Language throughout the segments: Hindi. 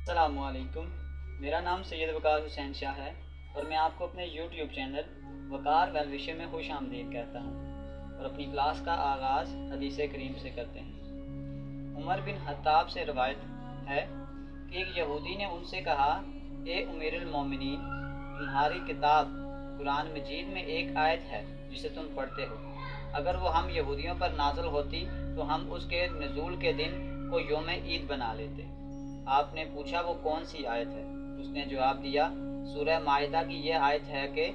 अस्सलामुअलैकुम। मेरा नाम सैयद वकार हुसैन शाह है और मैं आपको अपने यूट्यूब चैनल वकार वेल विशे में खुश आमदीद कहता हूँ और अपनी क्लास का आगाज़ हदीस करीम से करते हैं। उमर बिन खत्ताब से रवायत है कि एक यहूदी ने उनसे कहा, ए उमीरुल मोमिनीन, तुम्हारी किताब कुरान मजीद में एक आयत है जिसे तुम पढ़ते हो। अगर वो हम यहूदियों पर नाज़िल होती तो हम उसके नज़ूल के दिन को यौम ईद बना लेते। आपने पूछा वो कौन सी आयत है? उसने जवाब दिया, सूरह माइदा की यह आयत है कि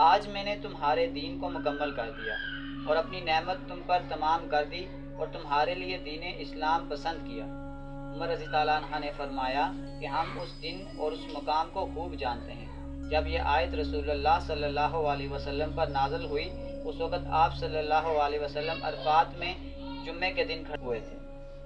आज मैंने तुम्हारे दीन को मुकम्मल कर दिया और अपनी नेमत तुम पर तमाम कर दी और तुम्हारे लिए दीन इस्लाम पसंद किया। उमर रज़ी अल्लाह अन्हु ने फरमाया कि हम उस दिन और उस मकाम को खूब जानते हैं जब यह आयत रसूलुल्लाह सल्लल्लाहु अलैहि वसल्लम पर नाज़िल हुई। उस वक़्त आप सल्लल्लाहु अलैहि वसल्लम अरफात में जुम्मे के दिन खड़े हुए थे।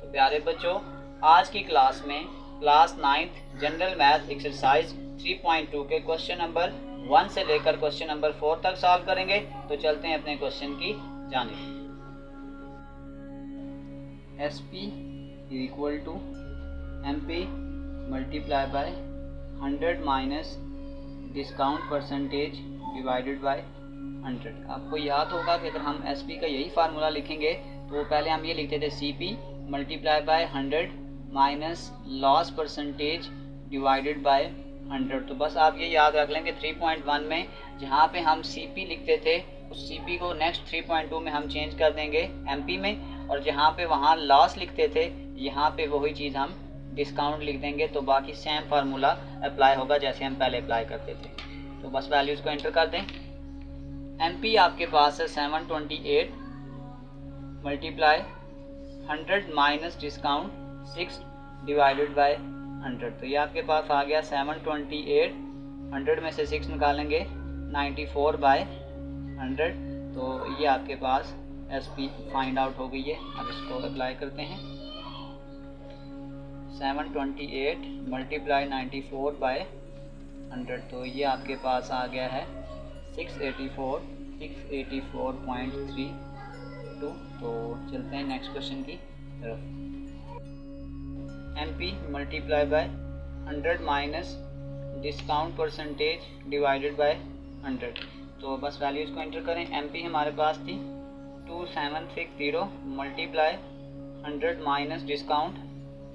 तो प्यारे बच्चों, आज की क्लास में class 9th general math exercise 3.2 के क्वेश्चन नंबर 1 से लेकर क्वेश्चन नंबर 4 तक सॉल्व करेंगे। तो चलते हैं अपने क्वेश्चन की जानिब। SP equal to MP multiply by 100 minus discount percentage divided by 100। आपको याद होगा कि अगर हम SP का यही फार्मूला लिखेंगे तो पहले हम ये लिखते थे CP multiply by 100 minus loss percentage divided by 100। तो बस आप ये याद रख लें कि 3.1 में जहाँ पे हम CP लिखते थे उस CP को नेक्स्ट 3.2 में हम चेंज कर देंगे MP में, और जहाँ पे वहाँ लॉस लिखते थे यहाँ पे वही चीज़ हम डिस्काउंट लिख देंगे। तो बाकी सेम फार्मूला अप्लाई होगा जैसे हम पहले अप्लाई करते थे। तो बस वैल्यूज़ को एंटर कर दें। MP आपके पास है 728 multiply 100 minus discount 6 divided by 100। तो ये आपके पास आ गया 728, 100 में से 6 निकालेंगे 94 बाय 100। तो ये आपके पास SP फाइंड आउट हो गई है। अब इसको अप्लाई करते हैं। 728 मल्टीप्लाई 94 बाय 100। तो ये आपके पास आ गया है 684.32। तो चलते हैं नेक्स्ट क्वेश्चन की तरफ। MP multiply by 100 minus discount percentage divided by 100। तो बस वैल्यूज़ को एंटर करें। MP हमारे पास थी 2760 multiply 100 minus discount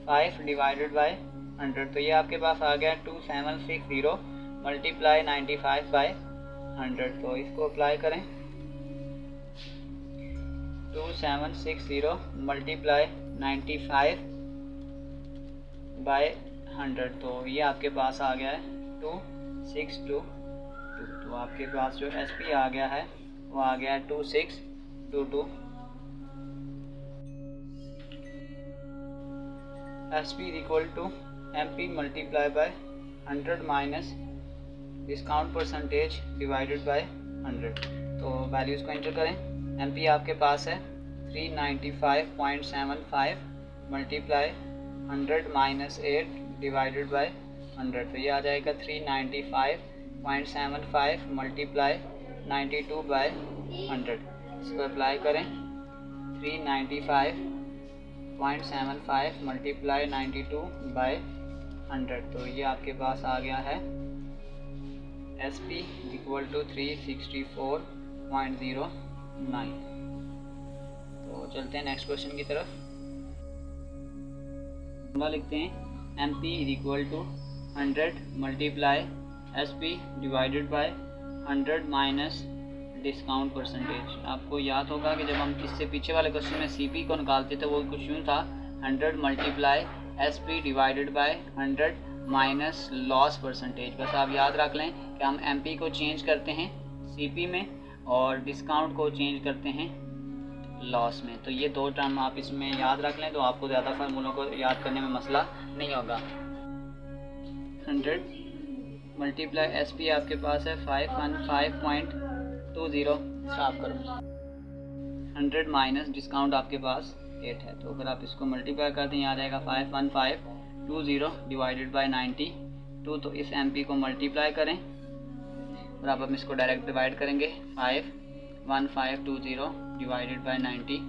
5 divided by 100। तो ये आपके पास आ गया 2760 मल्टीप्लाई 95 बाय 100। तो इसको अप्लाई करें। 2760 मल्टीप्लाई 95 बाय 100। तो ये आपके पास आ गया है 2622। तो आपके पास जो SP आ गया है वो आ गया है 2622। SP equal to MP multiply by 100 minus discount percentage divided by 100। तो वैल्यूज़ को एंटर करें। MP आपके पास है 395.75 मल्टीप्लाई 100 माइनस 8 डिवाइडेड बाय 100। तो ये आ जाएगा 395.75 मल्टीप्लाई 92 बाय 100। इसको अप्लाई करें। 395.75 मल्टीप्लाई 92 बाय 100। तो ये आपके पास आ गया है SP इक्वल टू 364.09। तो चलते हैं नेक्स्ट क्वेश्चन की तरफ। लिखते हैं MP equal to 100 multiply SP divided by 100 minus discount percentage. आपको याद होगा कि जब हम इससे पीछे वाले क्वेश्चन में CP को निकालते थे वो कुछ यूँ था 100 multiply SP divided by 100 minus loss percentage. बस आप याद रख लें कि हम MP को चेंज करते हैं CP में और डिस्काउंट को चेंज करते हैं लॉस में। तो ये दो टर्म आप इसमें याद रख लें तो आपको ज़्यादा फार्मूलों को याद करने में मसला नहीं होगा। 100 मल्टीप्लाई SP आपके पास है 515.20। साफ करो। 100 माइनस डिस्काउंट आपके पास 8 है। तो अगर आप इसको मल्टीप्लाई करते हैं यहाँ आ जाएगा 51520 डिवाइडेड बाय 92। तो इस MP को मल्टीप्लाई करें और अब हम इसको डायरेक्ट डिवाइड करेंगे 51520 डिवाइडेड बाय 92।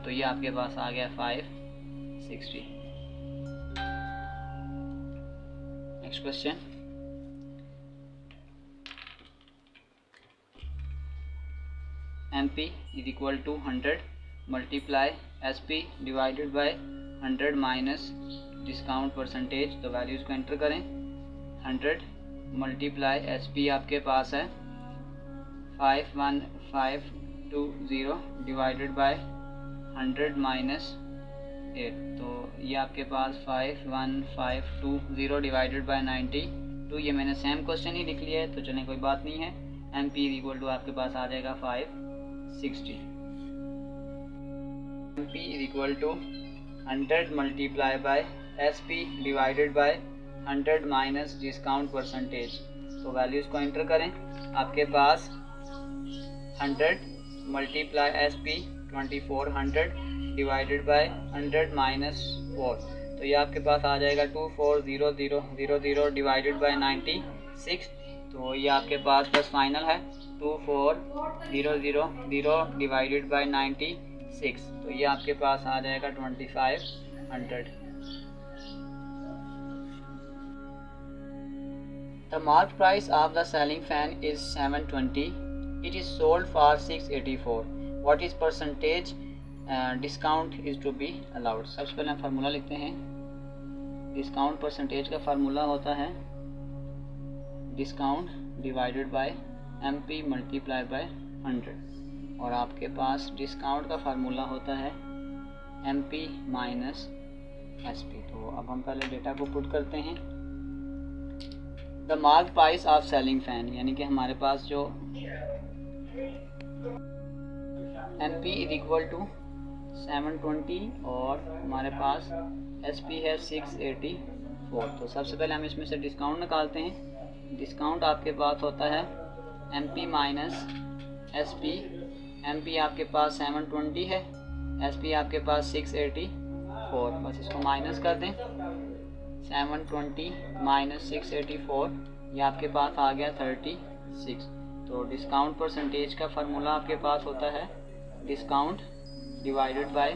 तो ये आपके पास आ गया 560। Next question, MP is equal to 100 multiply SP divided by 100 minus discount percentage. तो वैल्यूज़ को एंटर करें। 100 मल्टीप्लाई SP आपके पास है 51520 डिवाइडेड बाय 100 माइनस 8। तो ये आपके पास 51520 डिवाइडेड बाय 92। ये मैंने सेम क्वेश्चन ही लिख लिया है, तो चलें कोई बात नहीं है। MP इक्वल टू आपके पास आ जाएगा 560। MP equal to 100 multiply by SP divided by 100 minus discount percentage. तो वैल्यूज़ को एंटर करें। आपके पास 100 multiply SP 2400 divided by 100 minus 4। तो ये आपके पास आ जाएगा 240000 डिवाइडेड बाय 96। तो ये आपके पास बस फाइनल है 24000 डिवाइडेड बाय 96। तो ये आपके पास आ जाएगा 2500। The mark price of the selling fan is 720. It is sold for 684. What is percentage discount is to be allowed. सबसे पहले हम फार्मूला लिखते हैं। डिस्काउंट परसेंटेज का फार्मूला होता है discount divided by MP multiply by 100, और आपके पास डिस्काउंट का फार्मूला होता है MP माइनस SP। तो अब हम पहले डेटा को पुट करते हैं। The mark price of ceiling fan, यानी कि हमारे पास जो MP इज इक्वल टू 720 और हमारे पास SP है 684। तो सबसे पहले हम इसमें से डिस्काउंट निकालते हैं। डिस्काउंट आपके पास होता है MP माइनस SP। MP आपके पास 720 है, SP आपके पास 684। बस इसको माइनस कर दें। 720 माइनस 684, ये आपके पास आ गया 36। तो डिस्काउंट परसेंटेज का फार्मूला आपके पास होता है discount divided by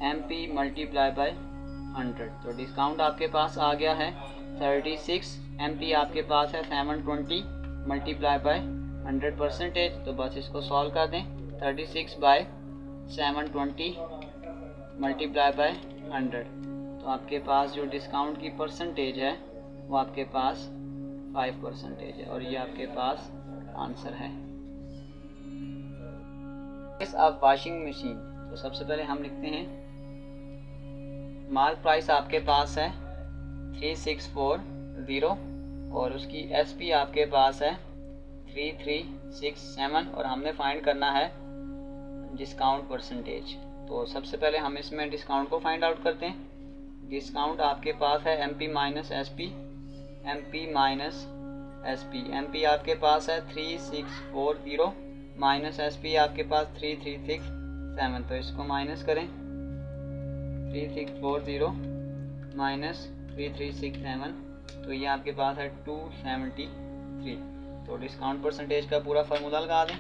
MP multiply by 100। तो डिस्काउंट आपके पास आ गया है 36, MP आपके पास है 720 मल्टीप्लाई बाय 100%। तो बस इसको सॉल्व कर दें। 36 बाय 720 मल्टीप्लाई बाय 100। तो आपके पास जो डिस्काउंट की परसेंटेज है वो आपके पास 5% है, और ये आपके पास आंसर है। अब वॉशिंग मशीन, तो सबसे पहले हम लिखते हैं मार्क प्राइस आपके पास है 3640 और उसकी SP आपके पास है 3367, और हमने फाइंड करना है डिस्काउंट परसेंटेज। तो सबसे पहले हम इसमें डिस्काउंट को फाइंड आउट करते हैं। डिस्काउंट आपके पास है MP minus SP। MP minus SP, MP आपके पास है 3640 माइनस SP आपके पास 3367। तो इसको माइनस करें। 3640 माइनस 3367, तो ये आपके पास है 273। तो डिस्काउंट परसेंटेज का पूरा फार्मूला लगा दें।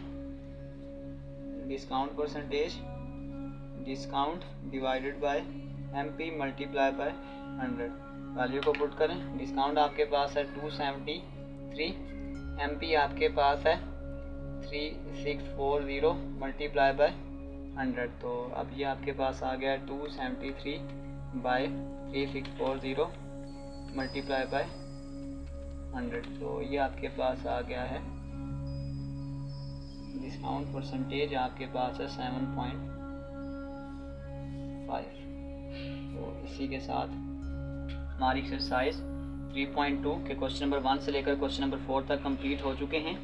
Discount percentage discount divided by MP multiply by 100। Value को पुट करें। डिस्काउंट आपके पास है 273, MP आपके पास है 3640 मल्टीप्लाई बाय 100। तो अब ये आपके पास आ गया 273 बाय 3640 मल्टीप्लाई बाय 100। तो ये आपके पास आ गया है डिस्काउंट परसेंटेज आपके पास है 7.5। तो इसी के साथ हमारी एक्सरसाइज 3.2 के क्वेश्चन नंबर 1 से लेकर क्वेश्चन नंबर 4 तक कंप्लीट हो चुके हैं।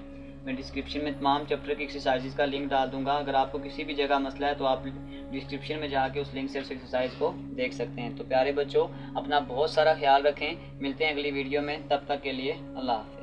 मैं डिस्क्रिप्शन में तमाम चैप्टर की एक्सरसाइजेज का लिंक डाल दूंगा। अगर आपको किसी भी जगह मसला है तो आप डिस्क्रिप्शन में जाके उस लिंक से उस एक्सरसाइज को देख सकते हैं। तो प्यारे बच्चों, अपना बहुत सारा ख्याल रखें। मिलते हैं अगली वीडियो में, तब तक के लिए अल्लाह हाफ़िज़।